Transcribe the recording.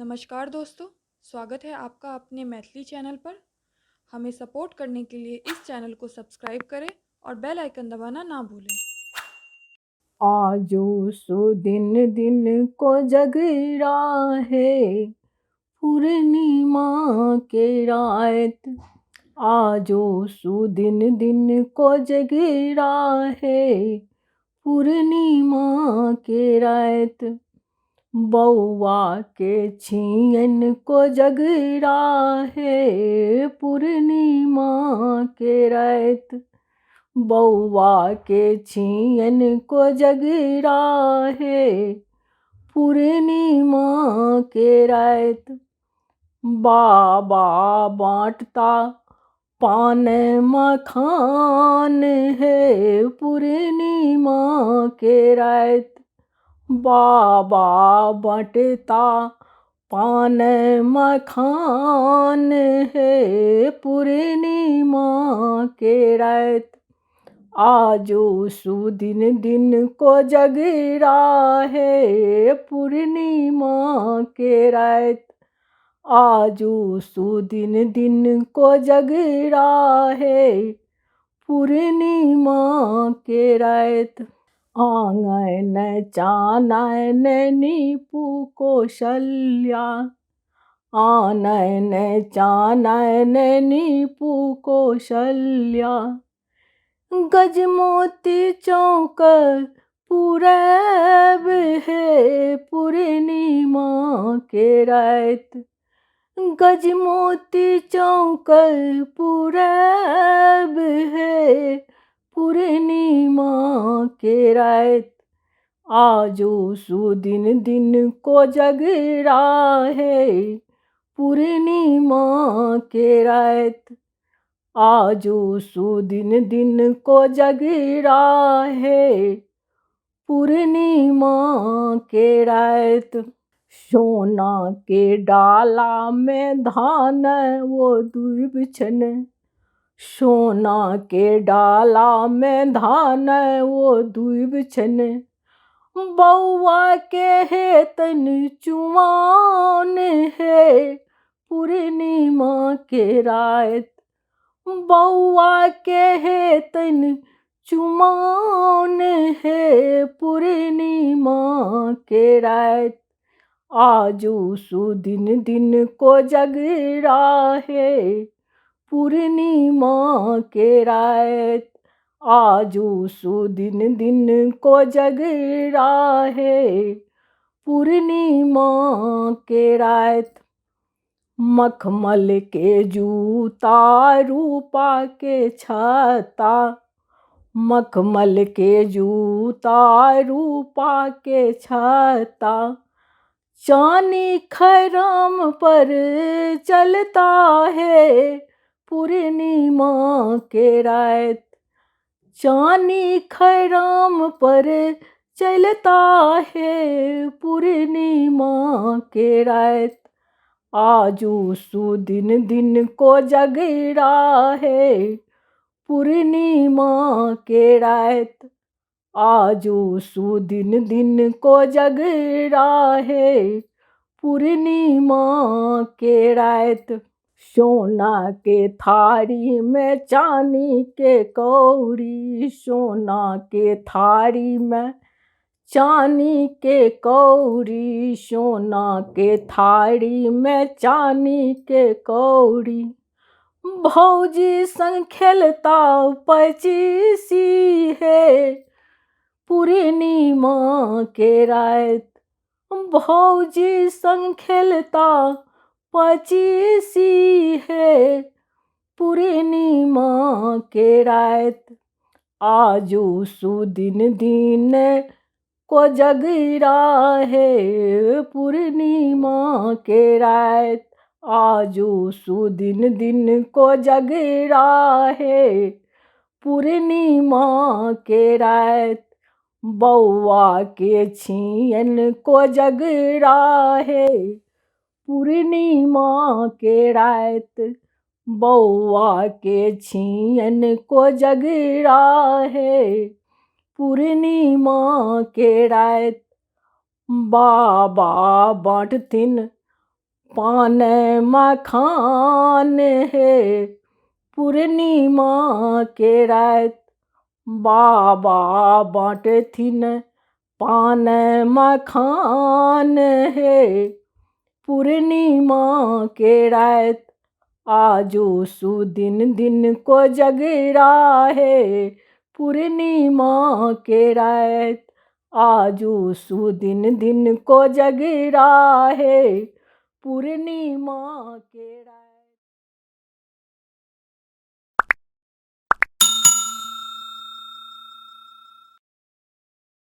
नमस्कार दोस्तों, स्वागत है आपका अपने मैथिली चैनल पर। हमें सपोर्ट करने के लिए इस चैनल को सब्सक्राइब करें और बेल आइकन दबाना ना भूलें। आजो सुदिन दिन को जगरा है, पूर्णिमा के रात। आजो सुदिन दिन को जगरा है, पूर्णिमा के रात। बौआ के छियन को जगरा है, पूर्णिमा के रात। बौआ के छियन को जगरा है, पूर्णिमा के रात। बाबा बाँटता पान मखान है, पूर्णिमा के रात। बाबा बाँटता पान मखान है, पूर्णिमा के रात। आजो सुदिन दिन को जगरा है, पूर्णिमा के रात। आजो सुदिन दिन को जगरा है, पूर्णिमा के रात। आंगन चानन नीपु कौशल्या, आनन चानन नीपु कौशल्या। गजमोती चौक पूरब है, पूर्णिमा के रात। गजमोती चौक पूरब है, पूर्णिमा के रात। आजो सुदिन दिन को जगरा है, पूर्णिमा के रात। आजो सुदिन दिन को जगरा है, पूर्णिमा के रात। सोना के डाला में धान वो दूब छन, सोना के डाला में धान वो दूब छन। बौआ के हेतन चुमान है, पूर्णिमा के रात। बौआ के हेतन चुमान है, पूर्णिमा के रात। आजो सुदिन दिन को जगरा है, पूर्णिमा के रात। आजो सुदिन दिन को जगरा है, पूर्णिमा के रात। मखमल के जूता रूपा के छाता, मखमल के जूता रूपा के छाता। चानी खैराम पर चलता है, पूर्णिमा के रात। चानी खैराम पर चलता है, पूर्णिमा के रात। आजो सुदिन दिन को जगरा है, पूर्णिमा के रात। आजो सुदिन दिन को जगरा है, पूर्णिमा के रात। सोना के थारी में चांदी के कौड़ी, सोना के थारी में चांदी के कौड़ी, सोना के थारी में चांदी के कौड़ी। भौजी संग खेलता पचीसी है, पूर्णिमा के रात। भौजी संग खेलता पचीसी है, पूर्णिमा के रात। आजो सुदिन दिन को जगरा है, पूर्णिमा के रात। आजो सुदिन दिन को जगरा है, पूर्णिमा के रात। बौआ के छियन को जगरा है, पूर्णिमा के रात। बौआ के छियन को जगरा है, पूर्णिमा के रात। बाबा बाँटथिन पान मखान है पूर्णिमा के रात। बाबा बाँटे थिन पान मखान है पूर्णिमा के रात। आजो सुदिन दिन को जगरा है पूर्णिमा के रात। आजो सुदिन दिन को जगरा है पूर्णिमा के रात।